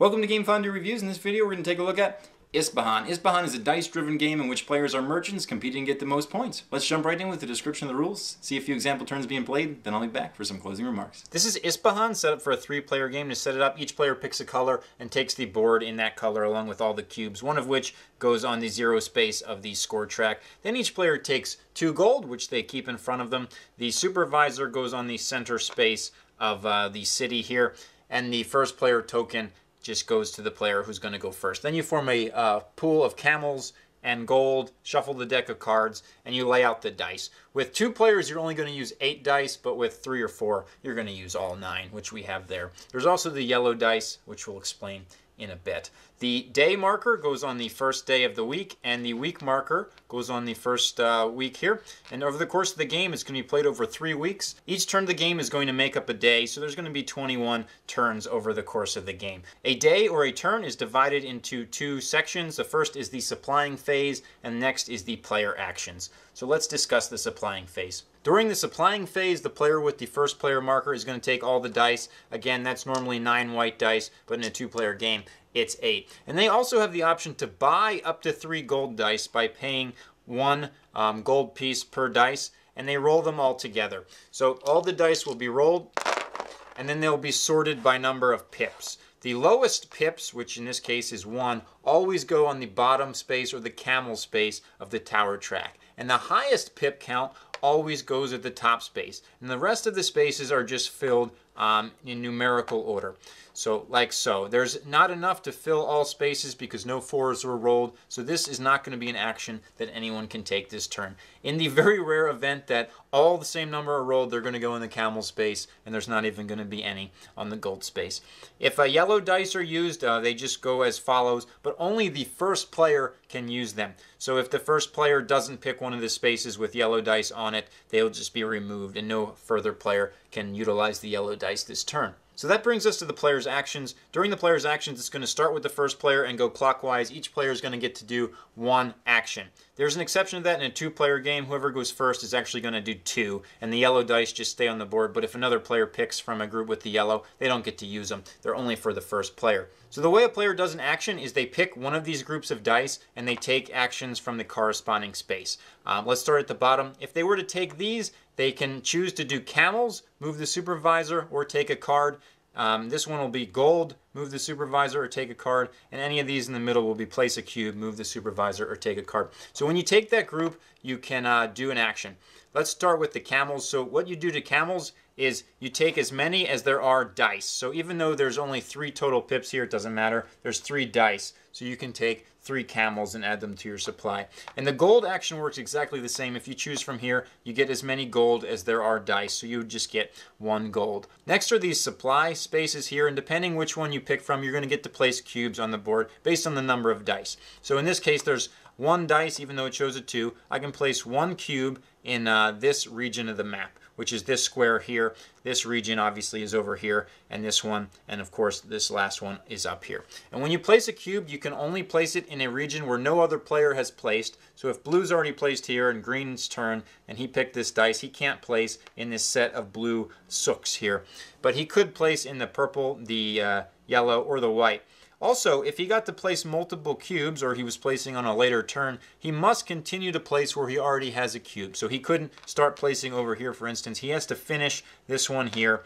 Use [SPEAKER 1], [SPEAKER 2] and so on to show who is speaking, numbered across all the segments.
[SPEAKER 1] Welcome to Game Fondue Reviews. In this video, we're going to take a look at Yspahan. Yspahan is a dice-driven game in which players are merchants competing to get the most points. Let's jump right in with the description of the rules, see a few example turns being played, then I'll be back for some closing remarks. This is Yspahan, set up for a 3-player game. To set it up, each player picks a color and takes the board in that color along with all the cubes, one of which goes on the 0 space of the score track. Then each player takes 2 gold, which they keep in front of them. The supervisor goes on the center space of the city here, and the first player token just goes to the player who's going to go first. Then you form a pool of camels and gold, shuffle the deck of cards, and you lay out the dice. With 2 players, you're only going to use 8 dice, but with 3 or 4, you're going to use all 9, which we have there. There's also the yellow dice, which we'll explain in a bit. The day marker goes on the first day of the week, and the week marker goes on the first week here. And over the course of the game, it's going to be played over 3 weeks. Each turn of the game is going to make up a day, so there's going to be 21 turns over the course of the game. A day or a turn is divided into 2 sections. The first is the supplying phase, and next is the player actions. So let's discuss the supplying phase. During the supplying phase, the player with the first player marker is going to take all the dice. Again, that's normally 9 white dice, but in a 2-player game, it's 8. And they also have the option to buy up to 3 gold dice by paying 1 gold piece per dice, and they roll them all together. So all the dice will be rolled, and then they'll be sorted by number of pips. The lowest pips, which in this case is 1, always go on the bottom space or the camel space of the tower track. And the highest pip count always goes at the top space. And the rest of the spaces are just filled in numerical order. So like so. There's not enough to fill all spaces because no 4s were rolled. So this is not going to be an action that anyone can take this turn. In the very rare event that all the same number are rolled, they're going to go in the camel space, and there's not even going to be any on the gold space. If yellow dice are used, they just go as follows, but only the first player can use them. So if the first player doesn't pick one of the spaces with yellow dice on it, they'll just be removed, and no further player can utilize the yellow dice this turn. So that brings us to the player's actions. During the player's actions, it's going to start with the first player and go clockwise. Each player is going to get to do 1 action. There's an exception to that in a 2-player game. Whoever goes first is actually going to do 2, and the yellow dice just stay on the board. But if another player picks from a group with the yellow, they don't get to use them. They're only for the first player. So the way a player does an action is they pick one of these groups of dice, and they take actions from the corresponding space. Let's start at the bottom. If they were to take these, they can choose to do camels, move the supervisor, or take a card. This one will be gold, move the supervisor, or take a card. And any of these in the middle will be place a cube, move the supervisor, or take a card. So when you take that group, you can do an action. Let's start with the camels. So what you do to camels is you take as many as there are dice. So even though there's only 3 total pips here, it doesn't matter. There's 3 dice. So you can take 3 camels and add them to your supply. And the gold action works exactly the same. If you choose from here, you get as many gold as there are dice. So you would just get 1 gold. Next are these supply spaces here. And depending which one you pick from, you're going to get to place cubes on the board based on the number of dice. So in this case, there's 1 dice, even though it shows a 2. I can place 1 cube in this region of the map, which is this square here. This region obviously is over here, and this one, and of course this last one is up here. And when you place a cube, you can only place it in a region where no other player has placed. So if blue's already placed here and green's turn, and he picked this dice, he can't place in this set of blue sooks here. But he could place in the purple, the yellow, or the white. Also, if he got to place multiple cubes, or he was placing on a later turn, he must continue to place where he already has a cube. So he couldn't start placing over here, for instance. He has to finish this one here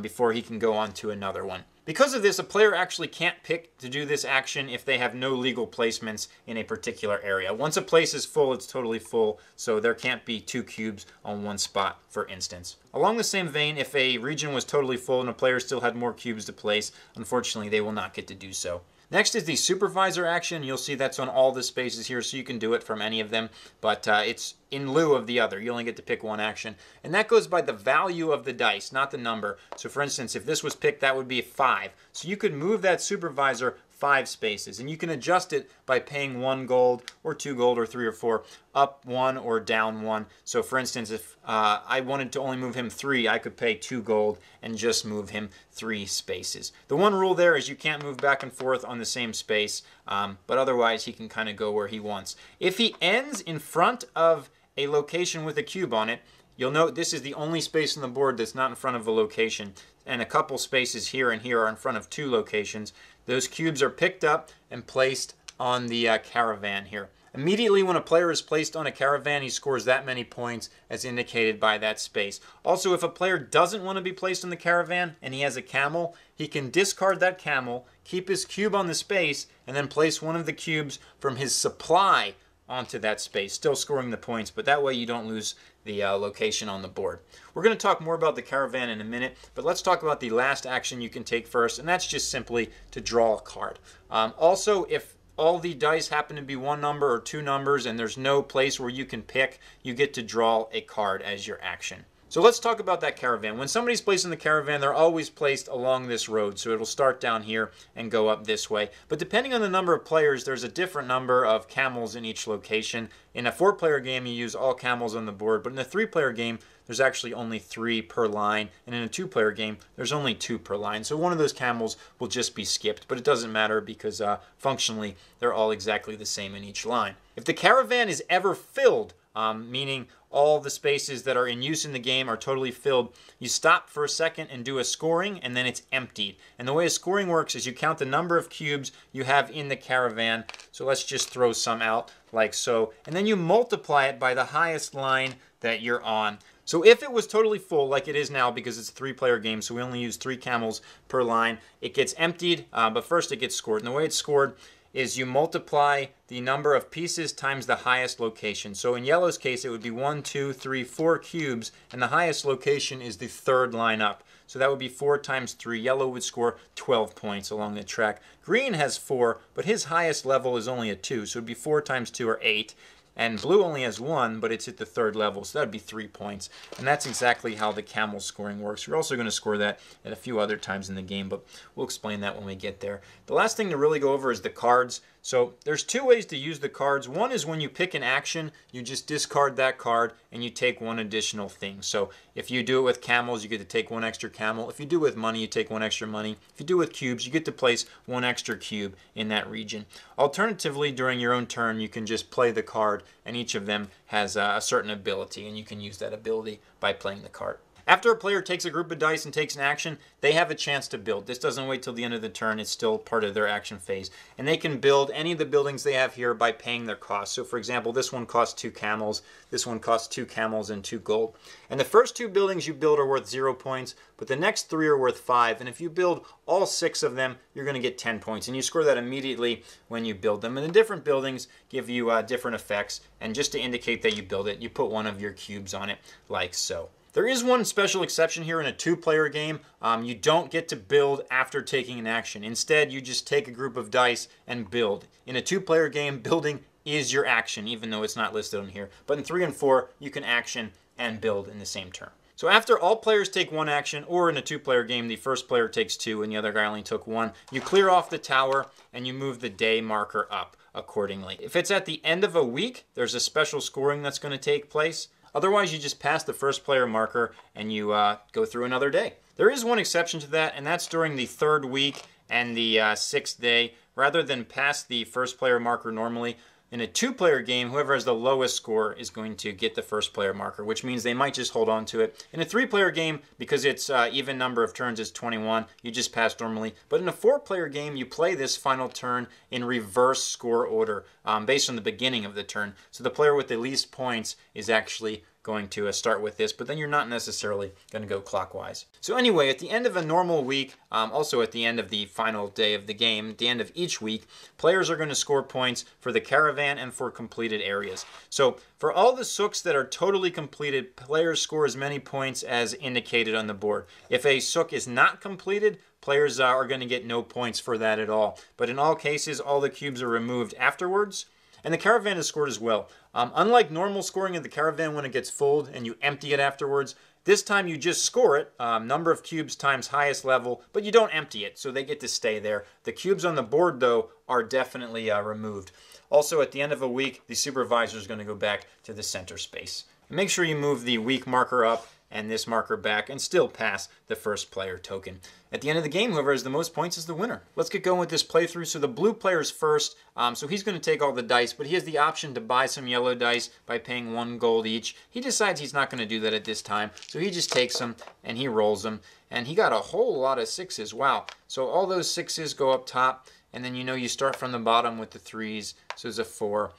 [SPEAKER 1] before he can go on to another one. Because of this, a player actually can't pick to do this action if they have no legal placements in a particular area. Once a place is full, it's totally full, so there can't be 2 cubes on 1 spot, for instance. Along the same vein, if a region was totally full and a player still had more cubes to place, unfortunately they will not get to do so. Next is the supervisor action. You'll see that's on all the spaces here, so you can do it from any of them, but it's in lieu of the other. You only get to pick 1 action. And that goes by the value of the dice, not the number. So for instance, if this was picked, that would be a 5. So you could move that supervisor 5 spaces, and you can adjust it by paying 1 gold or 2 gold or 3 or 4, up 1 or down 1. So for instance, if I wanted to only move him 3, I could pay 2 gold and just move him 3 spaces. The one rule there is you can't move back and forth on the same space, but otherwise he can kind of go where he wants. If he ends in front of a location with a cube on it, you'll note this is the only space on the board that's not in front of a location. and a couple spaces here and here are in front of two locations.
[SPEAKER 2] those cubes are picked up and placed on the caravan here. Immediately when a player is placed on a caravan, he scores that many points as indicated by that space. Also, if a player doesn't want to be placed on the caravan and he has a camel, he can discard that camel, keep his cube on the space, and then place one of the cubes from his supply onto that space, still scoring the points, but that way you don't lose the location on the board. We're going to talk more about the caravan in a minute, but let's talk about the last action you can take first, and that's just simply to draw a card. Also, if all the dice happen to be one number or two numbers and there's no place where you can pick, you get to draw a card as your action. So let's talk about that caravan. When somebody's placed in the caravan, they're always placed along this road. So it'll start down here and go up this way. But depending on the number of players, there's a different number of camels in each location. In a 4-player game, you use all camels on the board. But in a 3-player game, there's actually only 3 per line. And in a 2-player game, there's only 2 per line. So one of those camels will just be skipped. But it doesn't matter because functionally, they're all exactly the same in each line. If the caravan is ever filled, meaning all the spaces that are in use in the game are totally filled, you stop for a second and do a scoring, and then it's emptied. And the way a scoring works is you count the number of cubes you have in the caravan. So let's just throw some out like so. And then you multiply it by the highest line that you're on. So if it was totally full, like it is now because it's a 3-player game, so we only use 3 camels per line, it gets emptied, but first it gets scored. And the way it's scored is you multiply the number of pieces times the highest location. So in yellow's case, it would be 1, 2, 3, 4 cubes, and the highest location is the 3rd line up. So that would be 4 times 3. Yellow would score 12 points along the track. Green has 4, but his highest level is only a 2, so it would be 4 times 2 or 8. And blue only has 1, but it's at the 3rd level, so that would be 3 points. And that's exactly how the camel scoring works. We're also going to score that at a few other times in the game, but we'll explain that when we get there. The last thing to really go over is the cards. So there's 2 ways to use the cards. One is when you pick an action, you just discard that card and you take 1 additional thing. So if you do it with camels, you get to take 1 extra camel. If you do it with money, you take 1 extra money. If you do it with cubes, you get to place 1 extra cube in that region. Alternatively, during your own turn, you can just play the card, and each of them has a certain ability, and you can use that ability by playing the card. After a player takes a group of dice and takes an action, they have a chance to build. This doesn't wait till the end of the turn. It's still part of their action phase. And they can build any of the buildings they have here by paying their costs. So for example, this one costs 2 camels. This one costs 2 camels and 2 gold. And the first 2 buildings you build are worth 0 points, but the next 3 are worth 5. And if you build all 6 of them, you're going to get 10 points. And you score that immediately when you build them. And the different buildings give you different effects. And just to indicate that you build it, you put 1 of your cubes on it like so. There is one special exception here in a 2-player game. You don't get to build after taking an action. Instead, you just take a group of dice and build. In a 2-player game, building is your action, even though it's not listed on here. But in 3 and 4, you can action and build in the same turn. So after all players take 1 action, or in a 2-player game, the first player takes 2 and the other guy only took 1, you clear off the tower and you move the day marker up accordingly. If it's at the end of a week, there's a special scoring that's going to take place. Otherwise, you just pass the first player marker and you go through another day. There is one exception to that, and that's during the 3rd week and the 6th day. Rather than pass the first player marker normally, in a 2-player game, whoever has the lowest score is going to get the first player marker, which means they might just hold on to it. In a 3-player game, because its even number of turns is 21, you just pass normally. But in a 4-player game, you play this final turn in reverse score order based on the beginning of the turn. So the player with the least points is actually going to start with this, but then you're not necessarily going to go clockwise. So anyway, at the end of a normal week, also at the end of the final day of the game, at the end of each week, players are going to score points for the caravan and for completed areas. So for all the sooks that are totally completed, players score as many points as indicated on the board. If a sook is not completed, players are going to get no points for that at all. But in all cases, all the cubes are removed afterwards. And the caravan is scored as well. Unlike normal scoring of the caravan when it gets full and you empty it afterwards, this time you just score it, number of cubes times highest level, but you don't empty it, so they get to stay there. The cubes on the board, though, are definitely removed. Also, at the end of a week, the supervisor is going to go back to the center space. And make sure you move the week marker up and this marker back and still pass the first player token. At the end of the game, whoever has the most points is the winner. Let's get going with this playthrough. So the blue player's first, so he's going to take all the dice, but he has the option to buy some yellow dice by paying 1 gold each. He decides he's not going to do that at this time, so he just takes them and he rolls them, and he got a whole lot of 6s. Wow. So all those 6s go up top, and then you start from the bottom with the 3s, so there's a 4.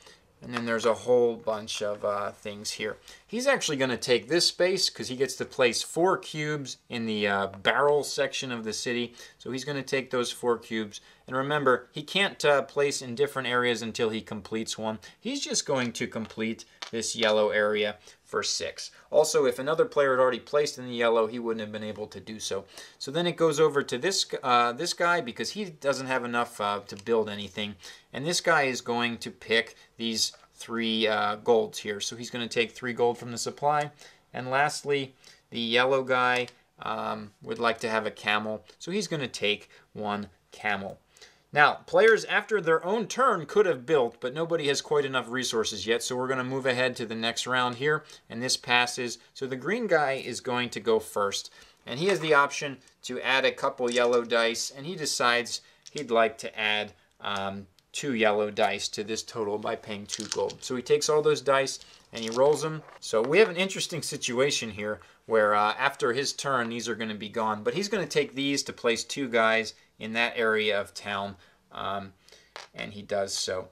[SPEAKER 2] And then there's a whole bunch of things here. He's actually going to take this space because he gets to place 4 cubes in the barrel section of the city. So he's going to take those 4 cubes. And remember, he can't place in different areas until he completes one. He's just going to complete this yellow area for 6. Also, if another player had already placed in the yellow, he wouldn't have been able to do so. So then it goes over to this guy because he doesn't have enough to build anything. And this guy is going to pick these 3 golds here. So he's going to take 3 gold from the supply. And lastly, the yellow guy would like to have a camel. So he's going to take 1 camel. Now, players after their own turn could have built, but nobody has quite enough resources yet, so we're going to move ahead to the next round here, and this passes. So the green guy is going to go first, and he has the option to add a couple yellow dice, and he decides he'd like to add 2 yellow dice to this total by paying 2 gold. So he takes all those dice and he rolls them. So we have an interesting situation here where after his turn, these are going to be gone, but he's going to take these to place 2 guys in that area of town, and he does so.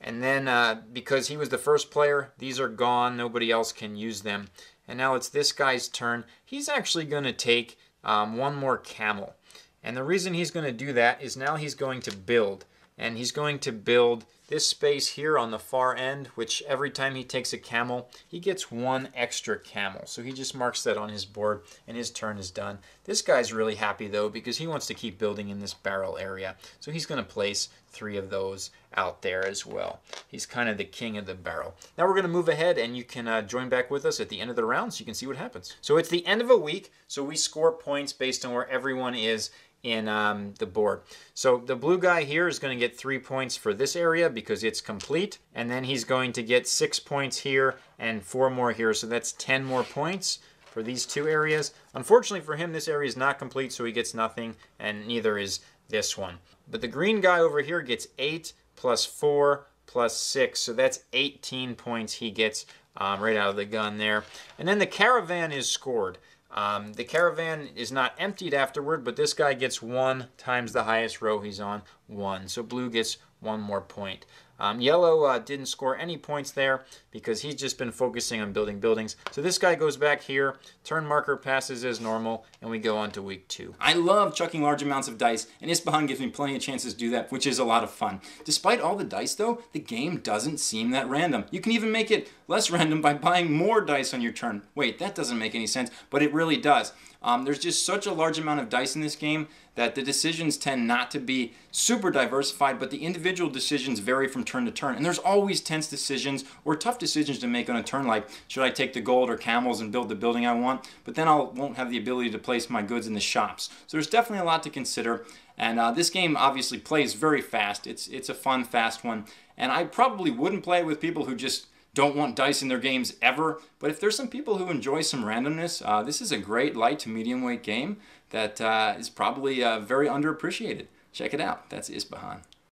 [SPEAKER 2] And then because he was the first player, these are gone. Nobody else can use them. And now it's this guy's turn. He's actually going to take 1 more camel. And the reason he's going to do that is now he's going to build. And he's going to build this space here on the far end, which every time he takes a camel, he gets 1 extra camel. So he just marks that on his board, and his turn is done. This guy's really happy, though, because he wants to keep building in this barrel area. So he's going to place 3 of those out there as well. He's kind of the king of the barrel. Now we're going to move ahead, and you can join back with us at the end of the round so you can see what happens. So it's the end of a week, so we score points based on where everyone is in the board. So the blue guy here is going to get 3 points for this area because it's complete, and then he's going to get 6 points here and 4 more here, so that's 10 more points for these 2 areas. Unfortunately for him, this area is not complete, so he gets nothing, and neither is this one. But the green guy over here gets 8 plus 4 plus 6, so that's 18 points he gets right out of the gun there. And then the caravan is scored. The caravan is not emptied afterward, but this guy gets 1 times the highest row he's on, 1. So blue gets 1 more point. Yellow didn't score any points there because he's just been focusing on building buildings. So this guy goes back here, turn marker passes as normal, and we go on to week 2.
[SPEAKER 1] I love chucking large amounts of dice, and Yspahan gives me plenty of chances to do that, which is a lot of fun. Despite all the dice, though, the game doesn't seem that random. You can even make it less random by buying more dice on your turn. Wait, that doesn't make any sense, but it really does. There's just such a large amount of dice in this game that the decisions tend not to be super diversified, but the individual decisions vary from turn to turn. And there's always tense decisions or tough decisions to make on a turn, like should I take the gold or camels and build the building I want, but then I won't have the ability to place my goods in the shops. So there's definitely a lot to consider. And this game obviously plays very fast. It's a fun, fast one. And I probably wouldn't play it with people who just don't want dice in their games ever, but if there's some people who enjoy some randomness, this is a great light to medium weight game that is probably very underappreciated. Check it out. That's Yspahan.